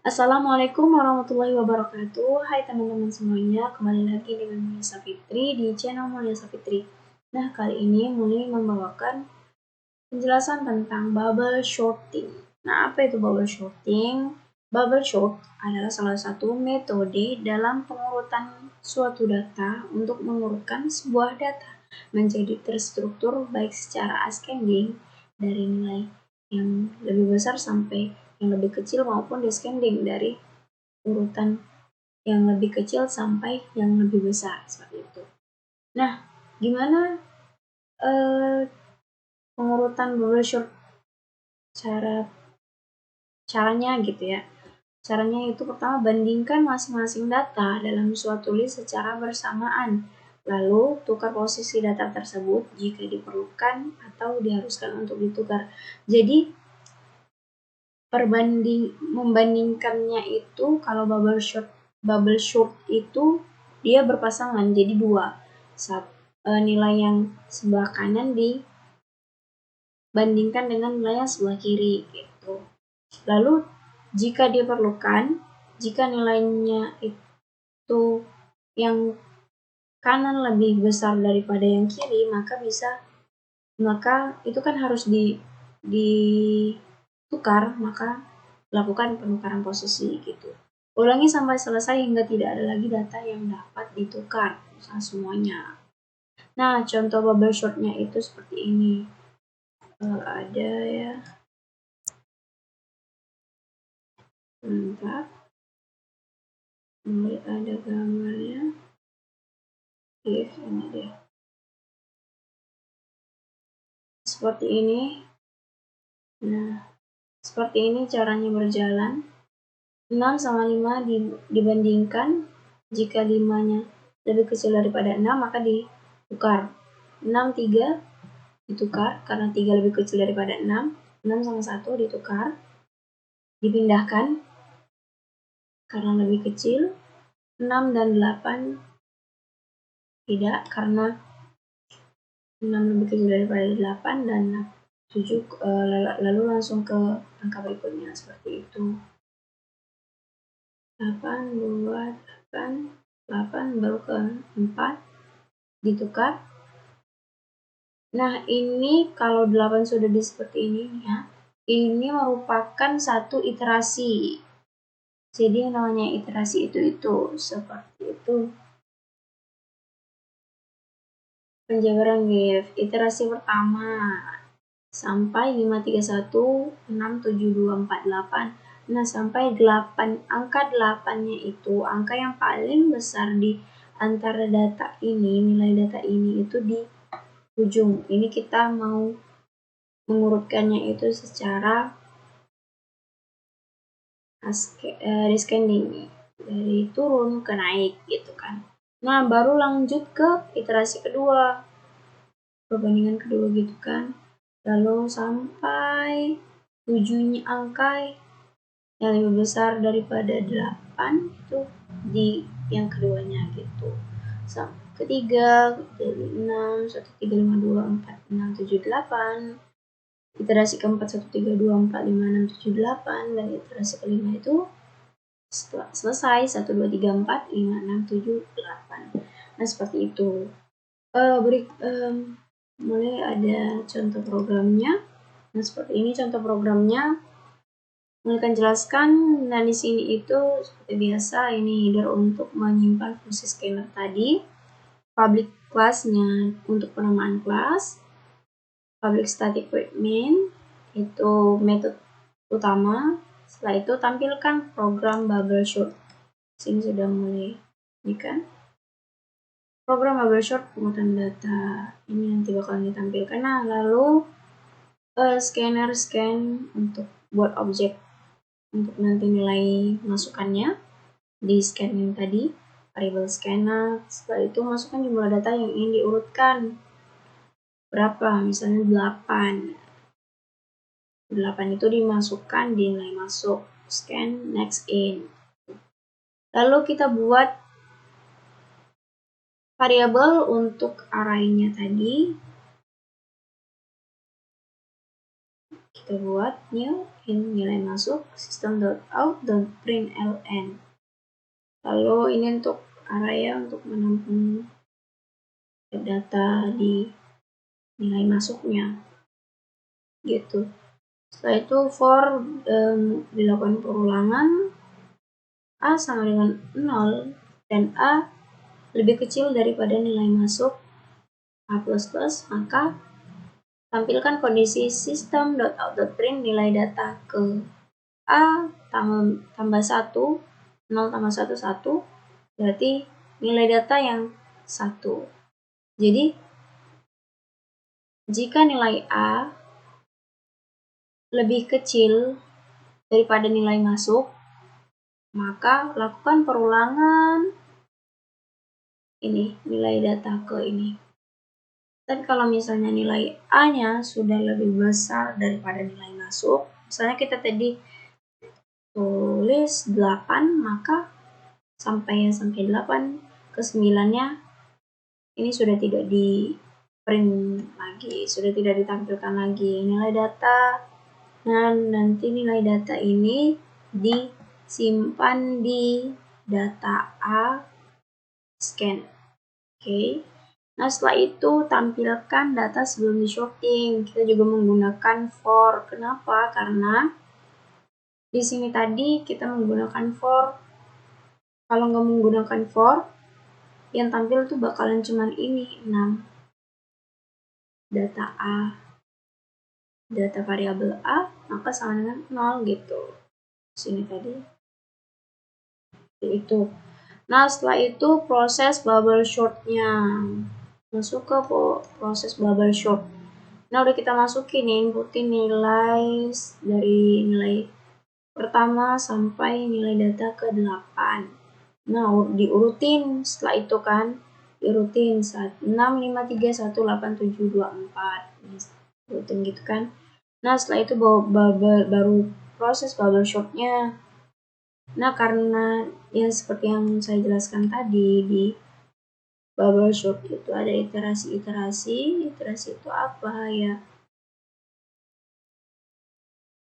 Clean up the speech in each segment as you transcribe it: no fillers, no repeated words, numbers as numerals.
Assalamualaikum warahmatullahi wabarakatuh. Hai teman-teman semuanya, kembali lagi dengan Mulia Safitri di channel Mulia Safitri. Nah, kali ini Mulia membawakan penjelasan tentang bubble sorting. Nah, apa itu bubble sorting? Bubble sort adalah salah satu metode dalam pengurutan suatu data untuk mengurutkan sebuah data menjadi terstruktur baik secara ascending dari nilai yang lebih besar sampai yang lebih kecil maupun descending dari urutan yang lebih kecil sampai yang lebih besar seperti itu. Nah, gimana pengurutan bubble sort caranya gitu ya. Caranya itu pertama bandingkan masing-masing data dalam suatu list secara bersamaan. Lalu tukar posisi data tersebut jika diperlukan atau diharuskan untuk ditukar. Jadi membandingkannya itu kalau bubble sort itu dia berpasangan jadi dua. Nilai yang sebelah kanan dibandingkan dengan nilai yang sebelah kiri gitu. Lalu jika diperlukan, jika nilainya itu yang kanan lebih besar daripada yang kiri, maka itu kan harus ditukar, maka lakukan penukaran posisi gitu. Ulangi sampai selesai hingga tidak ada lagi data yang dapat ditukar semuanya. Nah, contoh bubble sort-nya itu seperti ini. Ada ya. Bentar. Ini ada gambarnya. Ini dia. Seperti ini. Nah, seperti ini caranya berjalan. 6 sama 5 dibandingkan. Jika 5-nya lebih kecil daripada 6, maka ditukar. 6, 3 ditukar karena 3 lebih kecil daripada 6. 6 sama 1 ditukar. Dipindahkan karena lebih kecil. 6 dan 8 tidak karena 6 lebih kecil daripada 8 dan 7 lalu langsung ke angka berikutnya seperti itu. 8, 2, 8, 8 baru ke 4 ditukar. Nah, ini kalau 8 sudah seperti ini ya. Ini merupakan satu iterasi. Jadi yang namanya iterasi itu seperti itu. Penjabaran GIF. Iterasi pertama sampai 531 6 7 2 4 8. Nah, sampai 8, angka 8-nya itu angka yang paling besar di antara data ini, nilai data ini itu di ujung. Ini kita mau mengurutkannya itu secara descending, dari turun ke naik gitu kan. Nah, baru lanjut ke iterasi kedua, perbandingan kedua gitu kan. Lalu sampai 7-nya angka yang lebih besar daripada 8 itu di yang keduanya gitu. Ketiga dari 6 1 3 5 2 4 6 7 8. Iterasi keempat 1 3 2 4 5 6 7 8 dan iterasi kelima itu setelah selesai 1 2 3 4 5 6 7 8. Nah, seperti itu. Mulai ada contoh programnya. Nah, seperti ini contoh programnya. Mulai akan jelaskan. Nah, di sini itu seperti biasa ini header untuk menyimpan fungsi scanner tadi. Public class-nya untuk penamaan kelas. Public static void main itu metode utama. Setelah itu tampilkan program bubble sort. Sini sudah mulai ini kan. Program bubble sort pengurutan data ini nanti bakal ditampilkan. Nah, lalu scanner scan untuk buat objek untuk nanti nilai masukannya di scanning tadi, variable scanner. Setelah itu masukkan jumlah data yang ingin diurutkan berapa, misalnya 8 itu dimasukkan di nilai masuk, scan next in. Lalu kita buat variabel untuk array-nya tadi. kita buat new in nilai masuk system.out.println. Lalu ini untuk area untuk menampung data di nilai masuknya gitu. Setelah itu for dilakukan perulangan A sama dengan 0 dan A lebih kecil daripada nilai masuk A++, maka tampilkan kondisi system.out.print nilai data ke A tambah 1, 0 tambah 1, 1, berarti nilai data yang 1. Jadi, jika nilai A lebih kecil daripada nilai masuk, maka lakukan perulangan ini, nilai data ke ini. Tapi kalau misalnya nilai A-nya sudah lebih besar daripada nilai masuk, misalnya kita tadi tulis 8, maka sampai 8 ke 9-nya ini sudah tidak di print lagi, sudah tidak ditampilkan lagi nilai data. Nah, nanti nilai data ini disimpan di data A scan. Oke. Nah, setelah itu tampilkan data sebelum di sorting. Kita juga menggunakan for. Kenapa? Karena di sini tadi kita menggunakan for. Kalau nggak menggunakan for, yang tampil tuh bakalan cuman ini 6. Data A, data variabel A, maka sama dengan 0 gitu. Sini tadi. Itu. Nah, setelah itu proses bubble sort-nya. Masuk ke proses bubble sort. Nah, udah kita masukin nih, inputin nilai dari nilai pertama sampai nilai data ke 8. Nah, diurutin setelah itu kan, diurutin 6, 5, 3, 1, 8, 7, 2, 4. Urutin gitu kan. Nah, setelah itu baru proses bubble sort-nya. Nah, karena yang seperti yang saya jelaskan tadi, di bubble sort itu ada iterasi. Iterasi itu apa ya?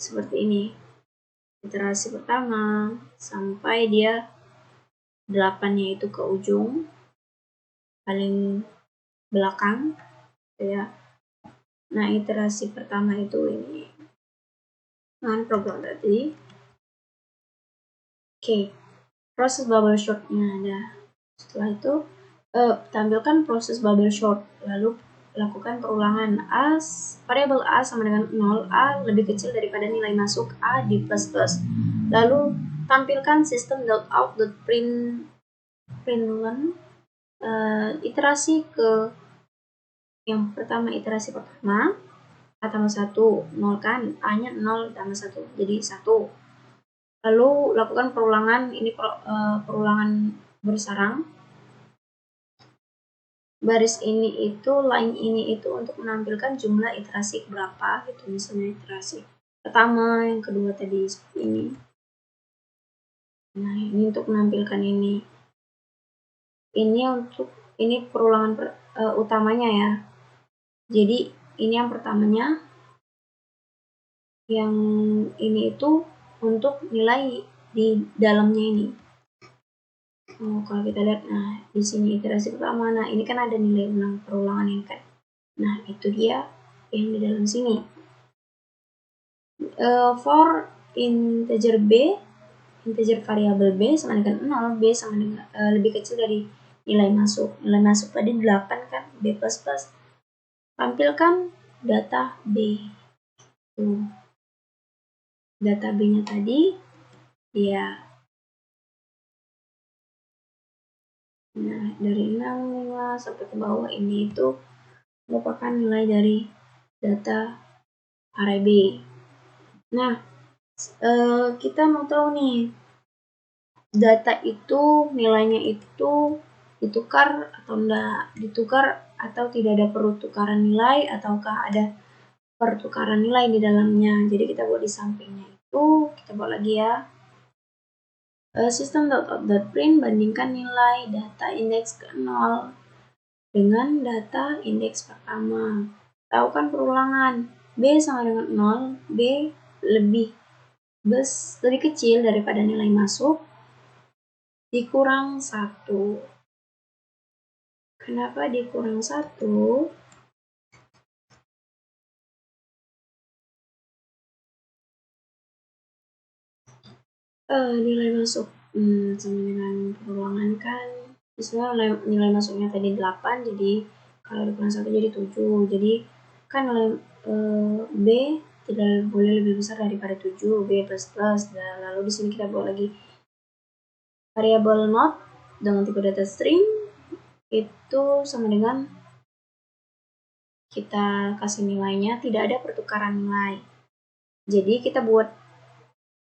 Seperti ini. Iterasi pertama sampai dia 8-nya itu ke ujung paling belakang ya. Nah, iterasi pertama itu ini dengan program tadi. Oke. Proses bubble sort-nya ada. Setelah itu tampilkan proses bubble sort, lalu lakukan perulangan variabel A sama dengan 0, A lebih kecil daripada nilai masuk A di plus. Lalu tampilkan system.out.println iterasi ke yang pertama, iterasi pertama A tambah 1, 0 kan, A-nya 0 tambah 1, jadi 1. Lalu lakukan perulangan, ini perulangan bersarang. Baris ini itu, line ini itu untuk menampilkan jumlah iterasi berapa gitu, misalnya iterasi pertama, yang kedua tadi seperti ini. Nah, ini untuk menampilkan ini. Ini perulangan utamanya ya. Jadi ini yang pertamanya, yang ini itu untuk nilai di dalamnya ini. Kalau kita lihat, nah di sini iterasi pertama, nah ini kan ada nilai ulang perulangan ini kan. Nah, itu dia yang di dalam sini. For integer B, integer variabel B sama dengan 0, B sama dengan lebih kecil dari nilai masuk. Nilai masuk tadi 8 kan, B++. Tampilkan data B. Data B-nya tadi ya. Nah, dari 65 sampai ke bawah ini itu merupakan nilai dari data array B. Nah, kita mau tahu nih, data itu nilainya itu ditukar atau enggak, ditukar atau tidak ada pertukaran nilai, ataukah ada pertukaran nilai di dalamnya. Jadi kita buat di sampingnya itu, kita buat lagi ya. System.out.print bandingkan nilai data indeks ke 0 dengan data indeks pertama. Lakukan perulangan. B sama dengan 0, B lebih kecil daripada nilai masuk, dikurang 1. Kenapa dikurang 1? Nilai masuk sama dengan peluangan kan misalnya nilai masuknya tadi 8, jadi kalau dikurang 1 jadi 7, jadi kan nilai B tidak boleh lebih besar daripada 7, B plus plus. Dan lalu di sini kita buat lagi variabel not dengan tipe data string, itu sama dengan kita kasih nilainya tidak ada pertukaran nilai. Jadi kita buat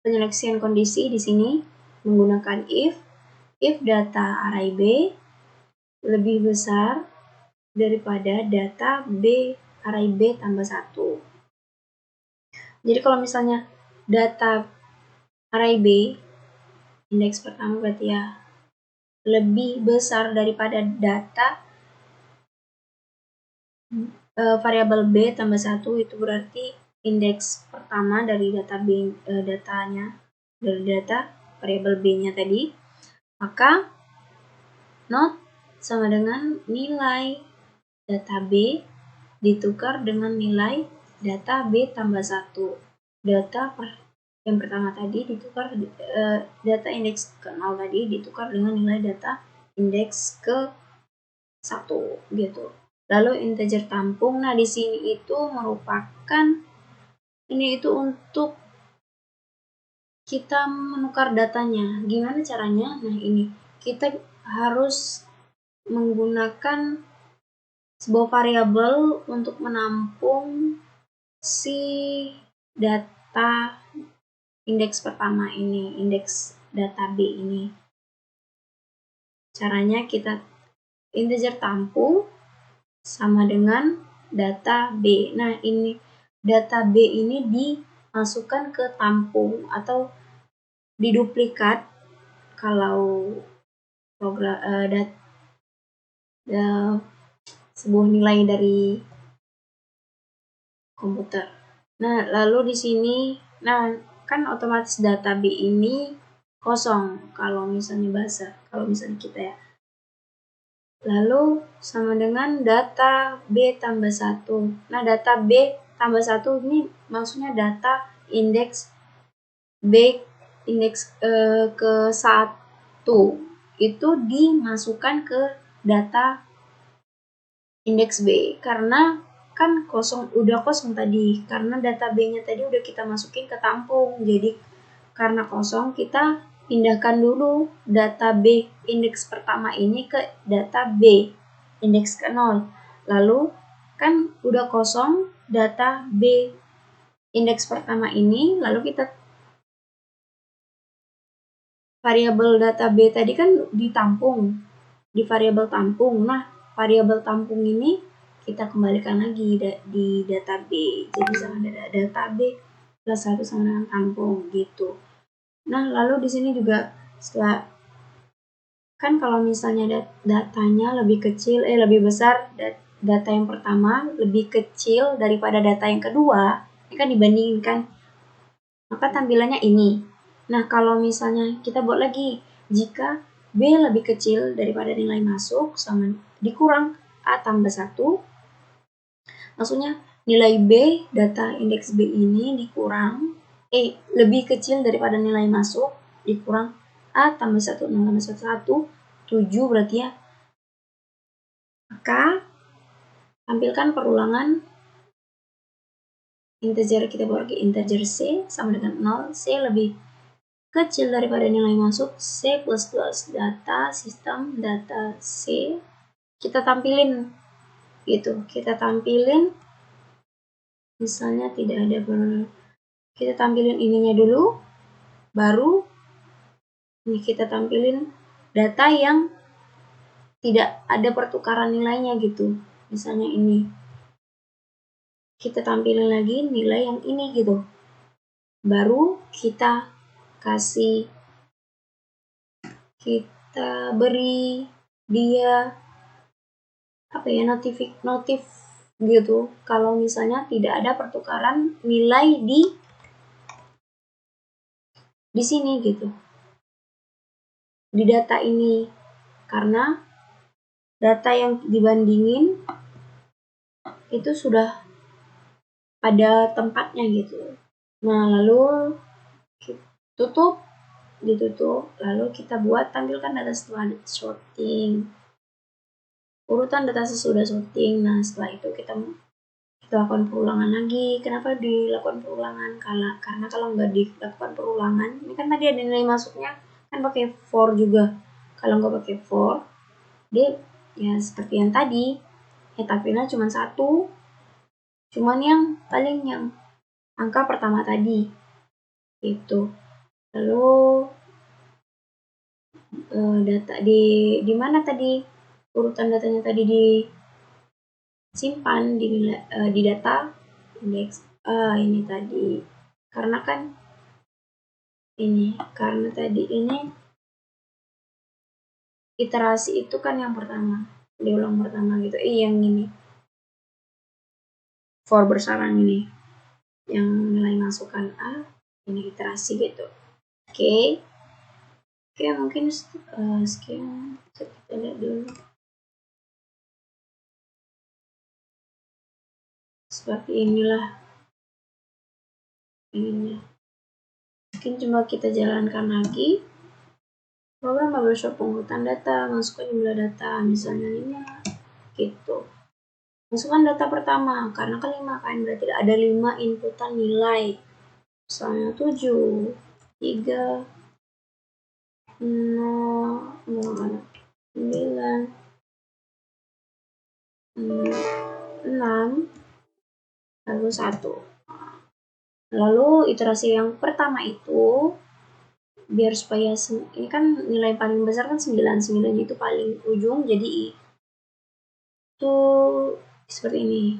penyeleksian kondisi di sini menggunakan if data array B lebih besar daripada data B array B tambah 1. Jadi kalau misalnya data array B indeks pertama berarti ya lebih besar daripada data variabel B tambah 1, itu berarti indeks pertama dari data B dari data variabel B-nya tadi, maka not sama dengan nilai data B ditukar dengan nilai data B tambah 1. Data yang pertama tadi ditukar data indeks ke 0 tadi ditukar dengan nilai data indeks ke 1 gitu. Lalu integer tampung. Nah, di sini itu merupakan ini itu untuk kita menukar datanya. Gimana caranya? Nah, ini kita harus menggunakan sebuah variabel untuk menampung si data indeks pertama ini, indeks data B ini. Caranya kita integer tampung sama dengan data B. Nah, ini data B ini dimasukkan ke tampung atau diduplikat kalau program sebuah nilai dari komputer. Nah, lalu di sini, nah kan otomatis data B ini kosong kalau misalnya kita ya. Lalu sama dengan data B tambah 1. Nah, data B tambah 1 ini maksudnya data indeks B indeks ke 1 itu dimasukkan ke data indeks B karena kan udah kosong tadi, karena data B-nya tadi udah kita masukin ke tampung. Jadi karena kosong kita pindahkan dulu data B indeks pertama ini ke data B indeks ke 0. Lalu kan udah kosong data B indeks pertama ini, lalu kita variabel data B tadi kan ditampung di variabel tampung. Nah, variabel tampung ini kita kembalikan lagi di data B. Jadi sama data B plus 1 sama dengan tampung gitu. Nah, lalu di sini juga setelah kan kalau misalnya datanya lebih besar data yang pertama lebih kecil daripada data yang kedua, ini kan dibandingkan, maka tampilannya ini. Nah, kalau misalnya kita buat lagi, jika B lebih kecil daripada nilai masuk sama dikurang A tambah 1, maksudnya nilai B, data indeks B ini dikurang, lebih kecil daripada nilai masuk, dikurang A tambah 1, 0 tambah 1, 7 berarti ya. Maka, tampilkan perulangan integer, kita buat lagi integer C sama dengan 0, C lebih kecil daripada nilai masuk, C plus plus data sistem data C, kita tampilin gitu, misalnya tidak ada kita tampilin ininya dulu, baru ini kita tampilin data yang tidak ada pertukaran nilainya gitu, misalnya ini kita tampilin lagi nilai yang ini gitu, baru kita beri dia notif gitu kalau misalnya tidak ada pertukaran nilai di sini gitu, di data ini, karena data yang dibandingin itu sudah pada tempatnya gitu. Nah, lalu ditutup, lalu kita buat tampilkan data setelah sorting, urutan data sesudah sorting. Nah, setelah itu kita lakukan perulangan lagi. Kenapa dilakukan perulangan? Karena kalau nggak dilakukan perulangan, ini kan tadi ada nilai masuknya kan pakai for juga. Kalau nggak pakai for, dia ya seperti yang tadi, ya tampilnya cuma satu, cuman yang paling yang angka pertama tadi itu. Lalu data di mana tadi urutan datanya tadi disimpan di data indeks. Ini tadi karena tadi ini iterasi itu kan yang pertama, diulang pertama gitu. Yang ini for bersarang ini yang nilai masukan A, ini iterasi gitu. Oke, mungkin sekian, kita lihat dulu. Seperti inilah ininya. Mungkin cuma kita jalankan lagi program bubbleshop pengurutan data, masukkan jumlah data, misalnya 5 gitu. Masukkan data pertama, karena kan 5 kan, berarti ada 5 inputan nilai. Misalnya 7, 3, 0, 9, 6, lalu 1. Lalu iterasi yang pertama itu, biar supaya ini kan nilai paling besar kan 9 itu paling ujung, jadi itu seperti ini.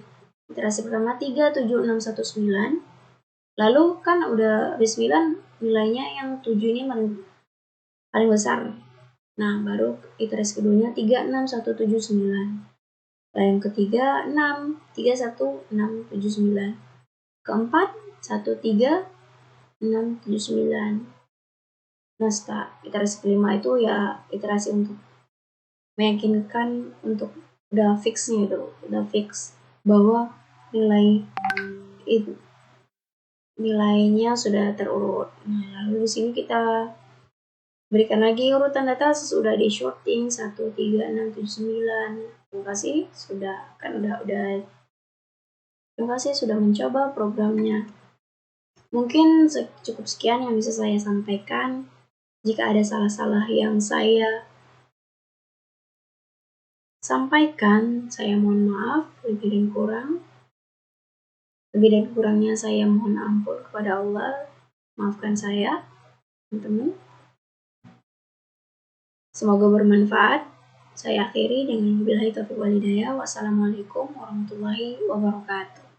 Iterasi pertama 3, 7, 6, 1, 9. Lalu kan udah habis 9, nilainya yang 7 ini paling besar. Nah, baru iterasi keduanya 3, 6, 1, 7, 9. Lalu yang ketiga 6, 3, 1, 6, 7, 9. Keempat 1, 3, 6, 7, 9. Nah, setelah iterasi kelima itu ya iterasi untuk meyakinkan untuk udah fixnya itu, udah fix bahwa nilainya sudah terurut. Nah, lalu di sini kita berikan lagi urutan data sesudah di sorting 1, 3, 6, 7, 9. Terima kasih sudah terima kasih sudah mencoba programnya. Mungkin cukup sekian yang bisa saya sampaikan. Jika ada salah-salah yang saya sampaikan, saya mohon maaf, lebih dan kurangnya saya mohon ampun kepada Allah. Maafkan saya, teman-teman. Semoga bermanfaat. Saya akhiri dengan billahi taufiq wal hidayah. Wassalamualaikum warahmatullahi wabarakatuh.